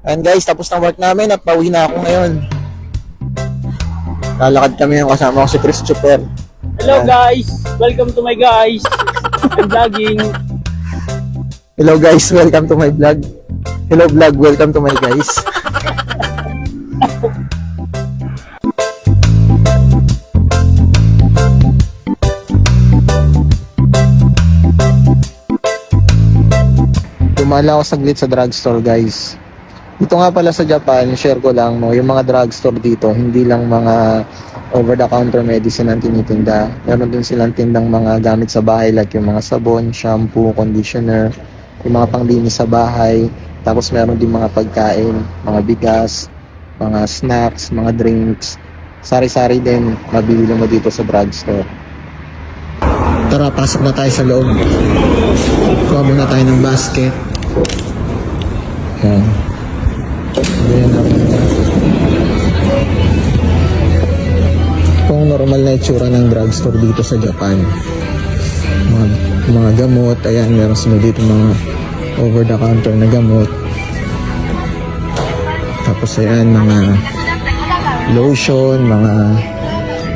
And guys, tapos na work namin at pauwi na ako ngayon. Lalakad kami yung kasama ko si Christopher. Hello guys! Welcome to my guys! I'm vlogging. Hello guys, welcome to my vlog. Hello vlog, welcome to my guys. Dumala ako saglit sa drugstore guys. Dito nga pala sa Japan, share ko lang, no, yung mga drugstore dito, hindi lang mga over-the-counter medicine ang tinitinda. Meron din silang tindang mga gamit sa bahay like yung mga sabon, shampoo, conditioner, yung mga panglinis sa bahay. Tapos meron din mga pagkain, mga bigas, mga snacks, mga drinks. Sari-sari din, mabibili mo dito sa drugstore. Tara, pasok na tayo sa loob. Kuha muna tayo ng basket. Yan. Ayan natin. Kung normal na itsura ng drugstore dito sa Japan. Mga gamot, ayan, meron sila dito mga over the counter na gamot. Tapos ayan, mga lotion, mga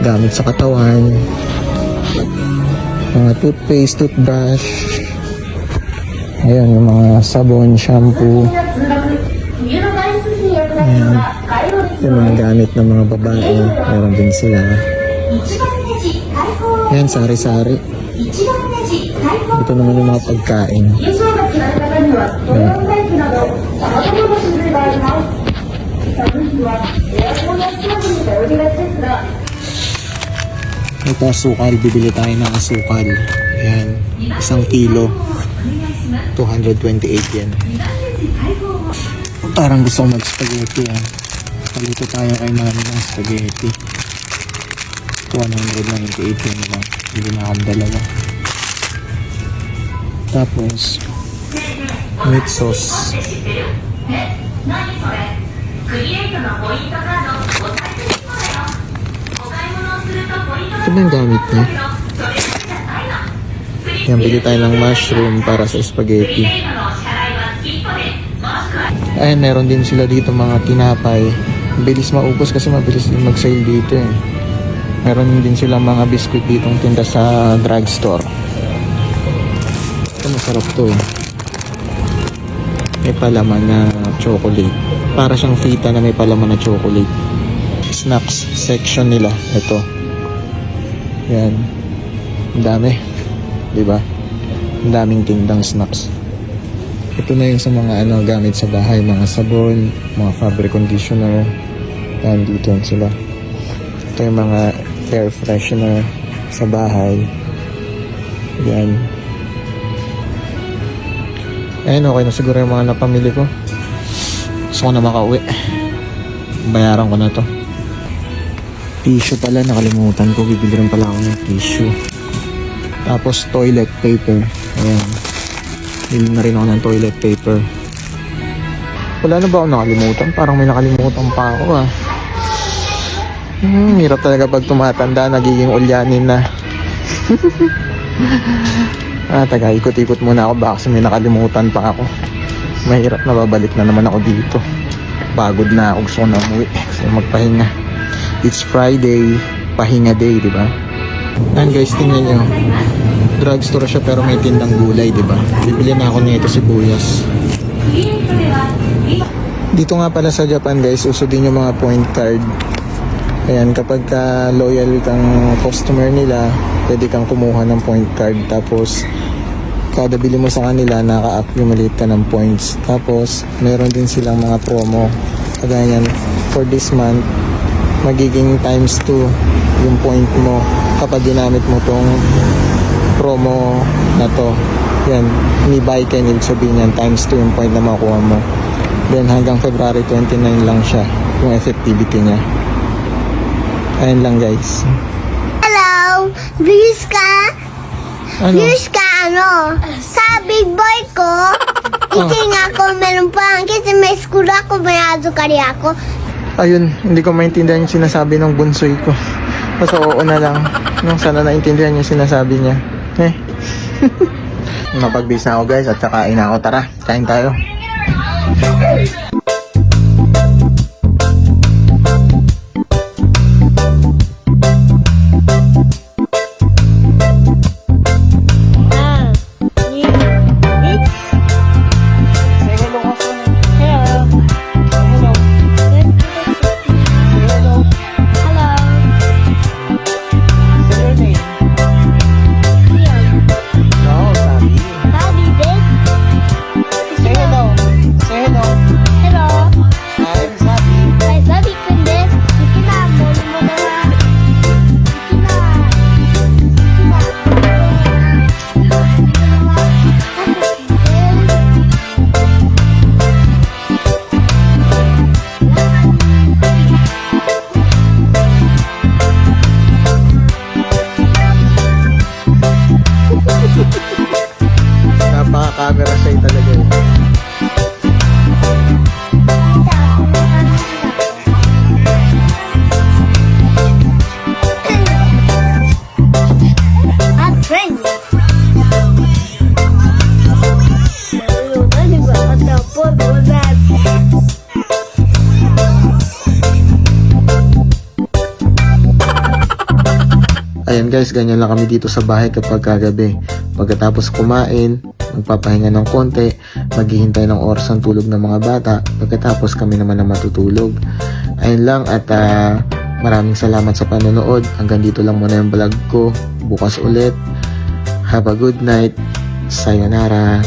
gamit sa katawan, mga toothpaste, toothbrush, ayan, yung mga sabon, shampoo. Ayan, yung mga gamit ng mga babae, meron din sila. Ayan, sari-sari. Ito naman yung mga pagkain. Ayan. Ito, asukal. Bibili tayo ng asukal. Ayan, 1 kilo. 228 yan. Parang gusto ko mag-spaghetti. Palito tayo kay mami ng spaghetti. 198 yan naman. Hindi na akong dalawa. Tapos, meat sauce. Ito ba yung gamit niya? Yan, bili tayo ng mushroom para sa spaghetti. Ayan, meron din sila dito mga tinapay. Bilis maubos kasi mabilis din mag-sale dito eh. Meron din sila mga biskuit ditong tinda sa drugstore. Ito masarap to eh. May palaman na chocolate. Para siyang fita na may palaman na chocolate. Snacks section nila. Ito. Yan. Ang dami. Diba? Ang daming tindang snacks. Ito na yung sa mga gamit sa bahay. Mga sabon, mga fabric conditioner. Yan, dito yan sila. Ito yung mga air freshener sa bahay. Yan. Ayun, okay na siguro yung mga napamili ko. Gusto ko na makauwi. Bayaran ko na to. Tissue pala, nakalimutan ko. Bibili rin pala ako ng tissue. Tapos toilet paper. Ayan. Bili na rin ako ng toilet paper. Wala na ba ako nakalimutan? Parang may nakalimutan pa ako hirap talaga pag tumatanda, nagiging ulyanin na. Taga, ikot-ikot muna ako, baka kasi may nakalimutan pa ako. Mahirap na, babalik na naman ako dito. Pagod na ako, gusto ko na umuwi. Gusto magpahinga. It's Friday, pahinga day, di ba? Ayan guys, tingnan nyo. Drugstore siya pero may tindang gulay, di ba? Bibili na ako nito sibuyas. Dito nga pala sa Japan guys, uso din yung mga point card. Ayan, kapag loyal kang customer nila, pwede kang kumuha ng point card. Tapos, kada bili mo sa kanila, naka-accumulate ka ng points. Tapos, meron din silang mga promo. Kagaya yan, for this month, magiging times 2 yung point mo kapag ginamit mo tong promo na to. Yan, ni-buy ka, ibig sabihin yan, times 2 yung point na makuha mo. Then, hanggang February 29 lang siya, yung effectivity niya. Ayan lang guys. Hello! Views ka? Ano? Views ka sa big boy ko, itinga ko meron pa kasi may school ako, may azukari ako. Ayun, hindi ko maintindihan yung sinasabi ng bunsoy ko. Basta oo na lang. Nung sana naintindihan yung sinasabi niya. Napag-bis na ako guys at kakain na ako. Tara, kain tayo. Ayan guys, ganyan lang kami dito sa bahay kapag kagabi. Pagkatapos kumain, magpapahinga ng konti, maghihintay ng oras ng tulog ng mga bata, pagkatapos kami naman na matutulog. Ayun lang at maraming salamat sa panonood. Hanggang dito lang muna yung vlog ko. Bukas ulit. Have a good night. Sayonara.